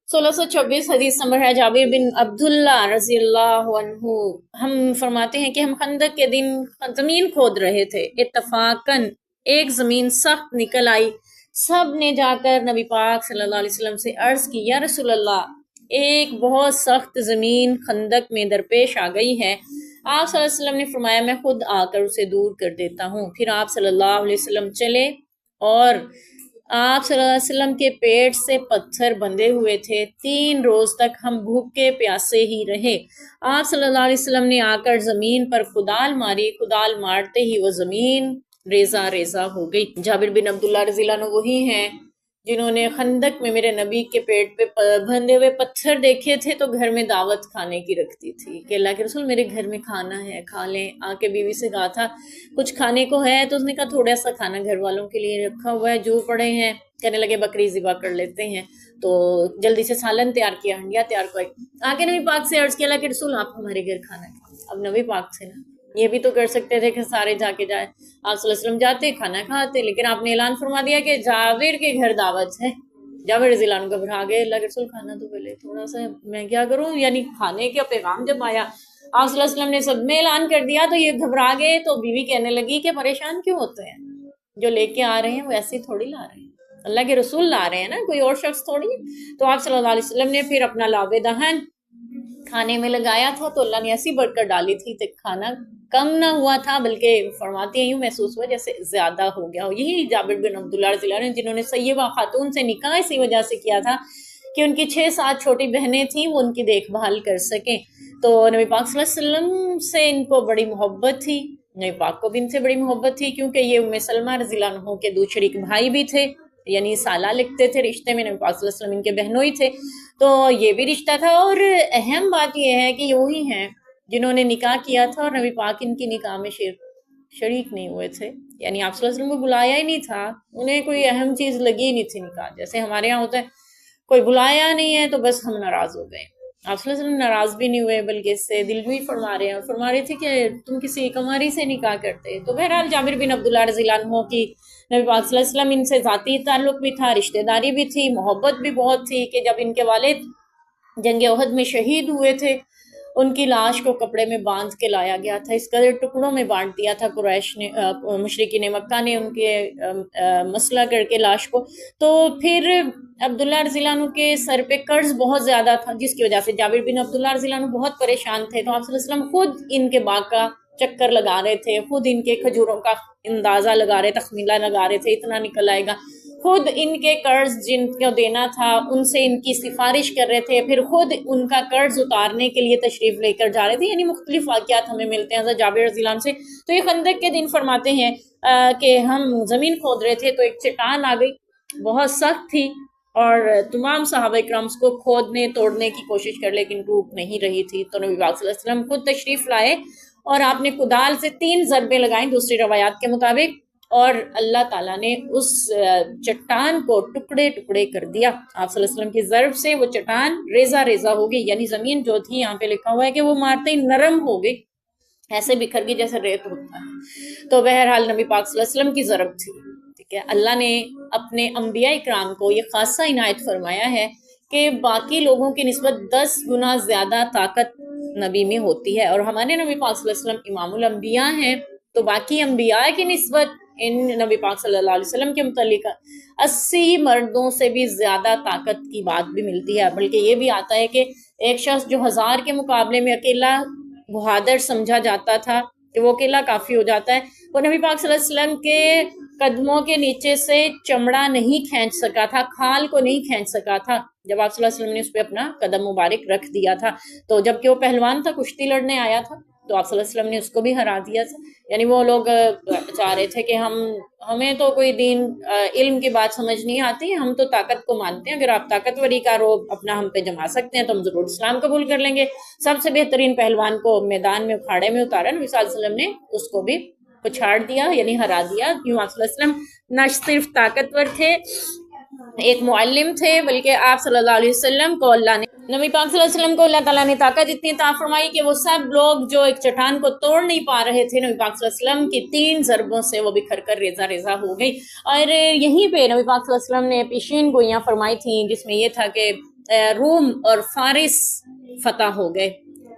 1626 حدیث نمبر ہے جابر بن عبداللہ رضی اللہ عنہ، ہم فرماتے ہیں کہ ہم خندق کے دن زمین کھود رہے تھے، اتفاقاً ایک زمین سخت نکل آئی، سب نے جا کر نبی پاک صلی اللہ علیہ وسلم سے عرض کی، یا رسول اللہ ایک بہت سخت زمین خندق میں درپیش آ گئی ہے۔ آپ صلی اللہ علیہ وسلم نے فرمایا میں خود آ کر اسے دور کر دیتا ہوں۔ پھر آپ صلی اللہ علیہ وسلم چلے اور آپ صلی اللہ علیہ وسلم کے پیٹ سے پتھر بندھے ہوئے تھے، 3 روز تک ہم بھوکے پیاسے ہی رہے۔ آپ صلی اللہ علیہ وسلم نے آ کر زمین پر کدال ماری، کدال مارتے ہی وہ زمین ریزہ ریزہ ہو گئی۔ جابر بن عبداللہ رضی اللہ عنہ وہی ہیں جنہوں نے خندق میں میرے نبی کے پیٹ پہ بندھے ہوئے پتھر دیکھے تھے تو گھر میں دعوت کھانے کی رکھتی تھی کہ اللہ کے رسول میرے گھر میں کھانا ہے، کھا لیں۔ آ کے بیوی سے کہا تھا کچھ کھانے کو ہے، تو اس نے کہا تھوڑا سا کھانا گھر والوں کے لیے رکھا ہوا ہے، جو پڑے ہیں۔ کہنے لگے بکری ذبح کر لیتے ہیں، تو جلدی سے سالن تیار کیا، ہنڈیا تیار کر آگے نبی پاک سے عرض کیا اللہ کے رسول آپ ہمارے گھر کھانا کھائیں۔ اب نبی پاک سے نا یہ بھی تو کر سکتے تھے کہ سارے جا کے جائیں، آپ صلی اللہ علیہ وسلم جاتے کھانا کھاتے، لیکن آپ نے اعلان فرما دیا کہ جابر کے گھر دعوت ہے۔ جابر رضی اللہ عنہ گھبرا گئے، اللہ کے رسول کھانا تو پہلے تھوڑا سا میں کیا کروں، یعنی کھانے کا پیغام جب آیا آپ صلی اللہ علیہ وسلم نے سب میں اعلان کر دیا تو یہ گھبرا گئے۔ تو بیوی کہنے لگی کہ پریشان کیوں ہوتے ہیں، جو لے کے آ رہے ہیں وہ ایسے تھوڑی لا رہے ہیں، اللہ کے رسول لا رہے ہیں نا، کوئی اور شخص تھوڑی۔ تو آپ صلی اللہ علیہ وسلم نے پھر اپنا لاب دہن کھانے میں لگایا تھا، تو اللہ نے ایسی برکت ڈالی تھی کہ کھانا کم نہ ہوا تھا بلکہ فرماتے ہیں یوں محسوس ہوا جیسے زیادہ ہو گیا ہو۔ یہی جابر بن عبداللہ رضی اللہ عنہ جنہوں نے سیبہ خاتون سے نکاح اسی وجہ سے کیا تھا کہ ان کی 6-7 چھوٹی بہنیں تھیں، وہ ان کی دیکھ بھال کر سکیں۔ تو نبی پاک صلی اللہ علیہ وسلم سے ان کو بڑی محبت تھی، نبی پاک کو بھی ان سے بڑی محبت تھی، کیونکہ یہ ام سلمہ رضی اللہ عنہ کے 2 شریک بھائی بھی تھے، یعنی سالہ لگتے تھے رشتے میں، نبی پاک صلی اللہ علیہ وسلم ان کے بہنوئی تھے، تو یہ بھی رشتہ تھا۔ اور اہم بات یہ ہے کہ وہی ہیں جنہوں نے نکاح کیا تھا اور نبی پاک ان کی نکاح میں شریک نہیں ہوئے تھے، یعنی آپ صلی اللہ علیہ وسلم کو بلایا ہی نہیں تھا، انہیں کوئی اہم چیز لگی ہی نہیں تھی نکاح۔ جیسے ہمارے یہاں ہوتا ہے کوئی بلایا نہیں ہے تو بس ہم ناراض ہو گئے، آپ صلی اللہ علیہ وسلم ناراض بھی نہیں ہوئے بلکہ اس سے دلجوئی فرما رہے ہیں، اور فرما رہے تھے کہ تم کسی کماری سے نکاح کرتے۔ تو بہرحال جابر بن عبداللہ رضی اللہ عنہ کی نبی پاک صلی اللہ علیہ وسلم ان سے ذاتی تعلق بھی تھا، رشتہ داری بھی تھی، محبت بھی بہت تھی کہ جب ان کے والد جنگ احد میں شہید ہوئے تھے ان کی لاش کو کپڑے میں باندھ کے لایا گیا تھا، اس قدر ٹکڑوں میں بانٹ دیا تھا قریش نے، مشرکین مکہ نے ان کے مسئلہ کر کے لاش کو۔ تو پھر عبداللہ رضی اللہ عنہ کے سر پہ قرض بہت زیادہ تھا، جس کی وجہ سے جابر بن عبداللہ رضی اللہ عنہ بہت پریشان تھے، تو آپ صلی اللہ علیہ وسلم خود ان کے باغ کا چکر لگا رہے تھے، خود ان کے کھجوروں کا اندازہ لگا رہے، تخمینہ لگا رہے تھے اتنا نکل آئے گا، خود ان کے قرض جن کو دینا تھا ان سے ان کی سفارش کر رہے تھے، پھر خود ان کا قرض اتارنے کے لیے تشریف لے کر جا رہے تھے، یعنی مختلف واقعات ہمیں ملتے ہیں حضرت جابر رضی اللہ عنہ سے۔ تو یہ خندق کے دن فرماتے ہیں کہ ہم زمین کھود رہے تھے تو ایک چٹان آ گئی، بہت سخت تھی، اور تمام صحابہ کرام اس کو کھودنے توڑنے کی کوشش کر لیکن ٹوٹ نہیں رہی تھی۔ تو نبی پاک صلی اللہ علیہ وسلم خود تشریف لائے اور آپ نے کدال سے 3 ضربیں لگائیں دوسری روایات کے مطابق، اور اللہ تعالیٰ نے اس چٹان کو ٹکڑے ٹکڑے کر دیا۔ آپ صلی اللہ علیہ وسلم کی ضرب سے وہ چٹان ریزہ ریزہ ہو گئی، یعنی زمین جو تھی یہاں پہ لکھا ہوا ہے کہ وہ مارتے ہی نرم ہو گئی، ایسے بکھر گئی جیسے ریت ہوتا ہے۔ تو بہرحال نبی پاک صلی اللہ علیہ وسلم کی ضرب تھی، ٹھیک ہے۔ اللہ نے اپنے انبیاء اکرام کو یہ خاصہ عنایت فرمایا ہے کہ باقی لوگوں کی نسبت 10 گنا زیادہ طاقت نبی میں ہوتی ہے، اور ہمارے نبی پاک صلی اللہ علیہ وسلم امام الانبیاء ہیں، تو باقی انبیاء کی نسبت ان نبی پاک صلی اللہ علیہ وسلم کے متعلق 80 مردوں سے بھی زیادہ طاقت کی بات بھی ملتی ہے، بلکہ یہ بھی آتا ہے کہ ایک شخص جو 1000 کے مقابلے میں اکیلا بہادر سمجھا جاتا تھا کہ وہ اکیلا کافی ہو جاتا ہے، وہ نبی پاک صلی اللہ علیہ وسلم کے قدموں کے نیچے سے چمڑا نہیں کھینچ سکا تھا، کھال کو نہیں کھینچ سکا تھا جب آپ صلی اللہ علیہ وسلم نے اس پہ اپنا قدم مبارک رکھ دیا تھا۔ تو جب کہ وہ پہلوان تھا، کشتی لڑنے آیا تھا، تو آپ صلی اللہ علیہ وسلم نے اس کو بھی ہرا دیا تھا۔ یعنی وہ لوگ چاہ رہے تھے کہ ہمیں تو کوئی دین علم کی بات سمجھ نہیں آتی، ہم تو طاقت کو مانتے ہیں، اگر آپ طاقتوری کا روب اپنا ہم پہ جما سکتے ہیں تو ہم ضرور اسلام قبول کر لیں گے۔ سب سے بہترین پہلوان کو میدان میں اکھاڑے میں اتارا، نبی صلی اللہ علیہ وسلم نے اس کو بھی پچھاڑ دیا، یعنی ہرا دیا۔ کیوں؟ آپ صلی اللہ علیہ وسلم نہ صرف طاقتور تھے، ایک معلم تھے، بلکہ آپ صلی اللہ علیہ وسلم کو اللہ نے، نبی پاک صلی اللہ علیہ وسلم کو اللہ تعالیٰ نے طاقت اتنی عطا فرمائی کہ وہ سب لوگ جو ایک چٹان کو توڑ نہیں پا رہے تھے، نبی پاک صلی اللہ علیہ وسلم کی 3 ضربوں سے وہ بکھر کر ریزہ ریزہ ہو گئی۔ اور یہیں پہ نبی پاک صلی اللہ علیہ وسلم نے پیشین گوئیاں فرمائی تھیں، جس میں یہ تھا کہ روم اور فارس فتح ہو گئے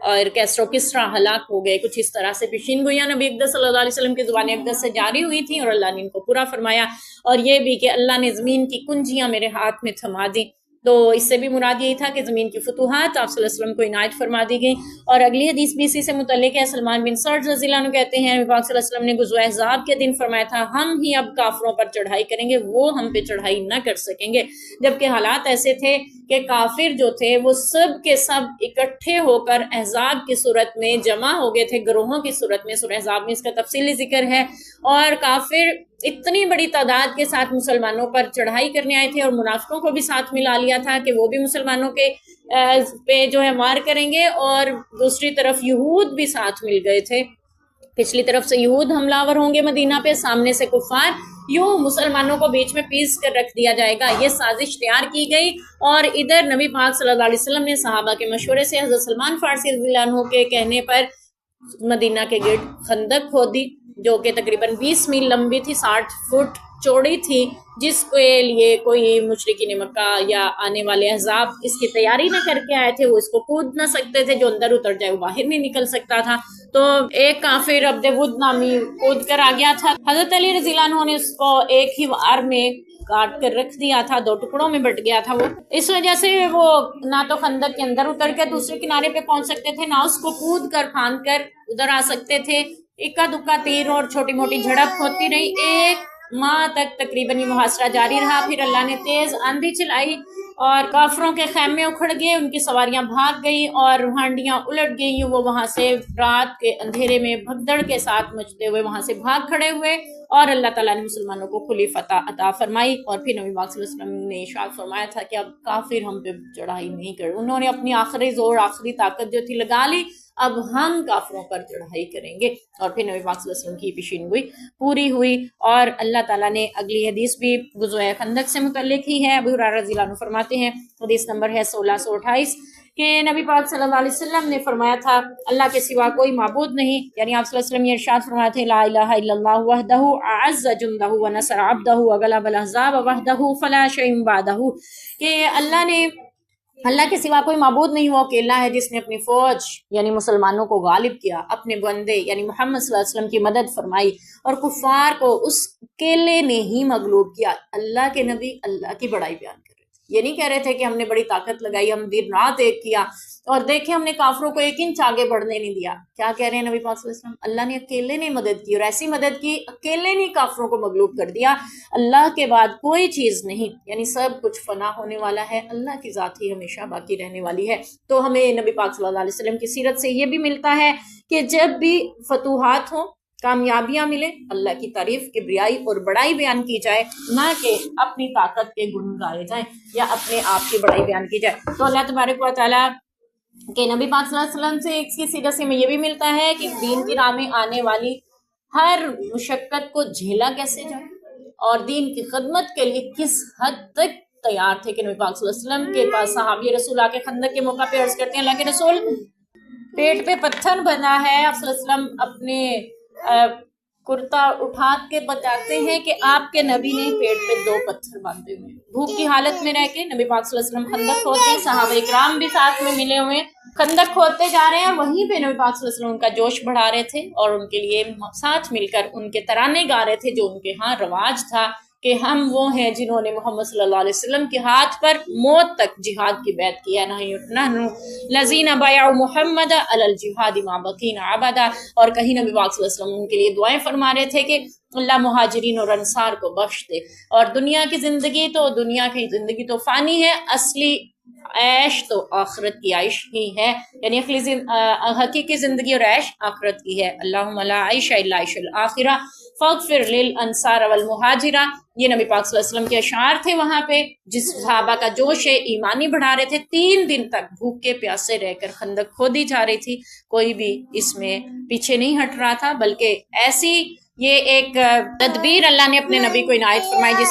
اور کیسرو کسرا ہلاک ہو گئے. کچھ اس طرح سے پیشین گوئیاں نبی اقدس صلی اللہ علیہ وسلم کی زبان اقدس سے جاری ہوئی تھیں اور اللہ نے ان کو پورا فرمایا. اور یہ بھی کہ اللہ نے زمین کی کنجیاں میرے ہاتھ میں تھما دی. تو اس سے بھی مراد یہی تھا کہ زمین کی فتوحات آپ صلی اللہ علیہ وسلم کو عنایت فرما دی گئی. اور اگلی حدیث بھی اسی سے متعلق ہے. سلمان بن سعد رضی اللہ عنہ کہتے ہیں نبی پاک صلی اللہ علیہ وسلم نے غزوہ احزاب کے دن فرمایا تھا ہم ہی اب کافروں پر چڑھائی کریں گے، وہ ہم پہ چڑھائی نہ کر سکیں گے. جبکہ حالات ایسے تھے کہ کافر جو تھے وہ سب کے سب اکٹھے ہو کر احزاب کی صورت میں جمع ہو گئے تھے، گروہوں کی صورت میں. سورہ احزاب میں اس کا تفصیلی ذکر ہے. اور کافر اتنی بڑی تعداد کے ساتھ مسلمانوں پر چڑھائی کرنے آئے تھے اور منافقوں کو بھی ساتھ ملا لیا تھا کہ وہ بھی مسلمانوں کے پہ جو ہے وار کریں گے. اور دوسری طرف یہود بھی ساتھ مل گئے تھے. پچھلی طرف سے یہود حملہ آور ہوں گے مدینہ پہ، سامنے سے کفار، یوں مسلمانوں کو بیچ میں پیس کر رکھ دیا جائے گا. یہ سازش تیار کی گئی. اور ادھر نبی پاک صلی اللہ علیہ وسلم نے صحابہ کے مشورے سے حضرت سلمان فارسی رضی اللہ عنہ کے کہنے پر مدینہ کے گرد خندق کھودی جو کہ تقریباً 20 میل لمبی تھی، 60 فٹ چوڑی تھی، جس کے لیے کوئی مشرکین مکہ یا آنے والے احزاب اس کی تیاری نہ کر کے آئے تھے. وہ اس کو کود نہ سکتے تھے، جو اندر اتر جائے وہ باہر نہیں نکل سکتا تھا. تو ایک کافر عبد ود نامی کود کر آ گیا تھا. حضرت علی رضی اللہ عنہ نے اس کو ایک ہی وار میں کاٹ کر رکھ دیا تھا، 2 ٹکڑوں میں بٹ گیا تھا وہ. اس وجہ سے وہ نہ تو خندق کے اندر اتر کے دوسرے کنارے پہ پہنچ سکتے تھے، نہ اس کو کود کر پھاند کر ادھر آ سکتے تھے. اکا دکا تیر اور چھوٹی موٹی جھڑپ ہوتی رہی. 1 ماہ تک تقریباً یہ محاصرہ جاری رہا. پھر اللہ نے تیز آندھی چلائی اور کافروں کے خیمے اکھڑ گئے، ان کی سواریاں بھاگ گئی اور ہانڈیاں الٹ گئیں. وہ وہاں سے رات کے اندھیرے میں بھگدڑ کے ساتھ مچتے ہوئے وہاں سے بھاگ کھڑے ہوئے اور اللہ تعالیٰ نے مسلمانوں کو کھلی فتح عطا فرمائی. اور پھر نبی پاک صلی اللہ علیہ وسلم نے ارشاد فرمایا تھا کہ اب کافر ہم پہ چڑھائی نہیں کر، انہوں نے اپنی آخری زور آخری طاقت جو تھی لگا لی، اب ہم کافروں پر چڑھائی کریں گے. اور پھر نبی پاک صلی اللہ علیہ وسلم کی پیشین گوئی پوری ہوئی. اور اللہ تعالیٰ نے اگلی حدیث بھی غزوہ خندق سے متعلق ہی ہے. ابو ہریرہ رضی اللہ عنہ فرماتے ہیں، حدیث نمبر ہے 1628، کہ نبی پاک صلی اللہ علیہ وسلم نے فرمایا تھا اللہ کے سوا کوئی معبود نہیں، یعنی آپ صلی اللہ علیہ وسلم یہ ارشاد فرمایا تھے لا الہ الا اللہ وحدہ اعز جندہ ونصر عبدہ وغلب الاحزاب وحدہ فلا شیء بعدہ، کہ اللہ کے سوا کوئی معبود نہیں، وہ اکیلا ہے جس نے اپنی فوج یعنی مسلمانوں کو غالب کیا، اپنے بندے یعنی محمد صلی اللہ علیہ وسلم کی مدد فرمائی اور کفار کو اس اکیلے نے ہی مغلوب کیا. اللہ کے نبی اللہ کی بڑائی بیان کر رہے تھے، یہ نہیں کہہ رہے تھے کہ ہم نے بڑی طاقت لگائی، ہم دن رات ایک کیا اور دیکھیں ہم نے کافروں کو 1 انچ آگے بڑھنے نہیں دیا. کیا کہہ رہے ہیں نبی پاک صلی اللہ علیہ وسلم؟ اللہ نے اکیلے نے مدد کی اور ایسی مدد کی اکیلے نے کافروں کو مغلوب کر دیا. اللہ کے بعد کوئی چیز نہیں، یعنی سب کچھ فنا ہونے والا ہے، اللہ کی ذات ہی ہمیشہ باقی رہنے والی ہے. تو ہمیں نبی پاک صلی اللہ علیہ وسلم کی سیرت سے یہ بھی ملتا ہے کہ جب بھی فتوحات ہوں، کامیابیاں ملیں، اللہ کی تعریف کبریائی اور بڑائی بیان کی جائے، نہ کہ اپنی طاقت کے گن گائے جائیں یا اپنے آپ کی بڑائی بیان کی جائے. تو اللہ تبارک و تعالیٰ کہ نبی پاک صلی اللہ علیہ وسلم سے اس کی سیرت سے میں یہ بھی ملتا ہے کہ دین کی راہ میں آنے والی ہر مشقت کو جھیلا کیسے جائے اور دین کی خدمت کے لیے کس حد تک تیار تھے. کہ نبی پاک صلی اللہ علیہ وسلم کے پاس صحابی رسول آ کے خندق کے موقع پہ عرض کرتے ہیں اللہ کے رسول پیٹ پہ پتھر بنا ہے. آپ صلی اللہ علیہ وسلم اپنے کرتا اٹھا کے بتاتے ہیں کہ آپ کے نبی نے پیٹ پہ 2 پتھر باندھے ہوئے، بھوک کی حالت میں رہ کے نبی پاک صلی اللہ علیہ وسلم خندق کھودتے ہیں، صحابہ اکرام بھی ساتھ میں ملے ہوئے خندق کھودتے جا رہے ہیں اور وہیں پہ نبی پاک صلی اللہ علیہ وسلم ان کا جوش بڑھا رہے تھے اور ان کے لیے ساتھ مل کر ان کے ترانے گا رہے تھے جو ان کے ہاں رواج تھا کہ ہم وہ ہیں جنہوں نے محمد صلی اللہ علیہ وسلم کے ہاتھ پر موت تک جہاد کی بیعت کیا. نحن الذین بایعوا محمد علی الجہاد ما بقینا ابدا. اور کہیں نبی پاک صلی اللہ علیہ وسلم ان کے لیے دعائیں فرما رہے تھے کہ اللہ مہاجرین اور انصار کو بخش دے. اور دنیا کی زندگی تو فانی ہے، اصلی عیش تو آخرت کی عیش ہی ہے، یعنی حقیقی زندگی اور عیش آخرت کی ہے. اللہم لا عیش الا عیش الآخرہ فاغفر للانصار والمہاجرہ. یہ نبی پاک صلی اللہ علیہ وسلم کے اشعار تھے وہاں پہ جس صحابہ کا جوش ایمانی بڑھا رہے تھے. 3 دن تک بھوکے پیاسے رہ کر خندق کھودی جا رہی تھی، کوئی بھی اس میں پیچھے نہیں ہٹ رہا تھا، بلکہ ایسی یہ ایک تدبیر اللہ نے اپنے نبی کو عنایت فرمائی جس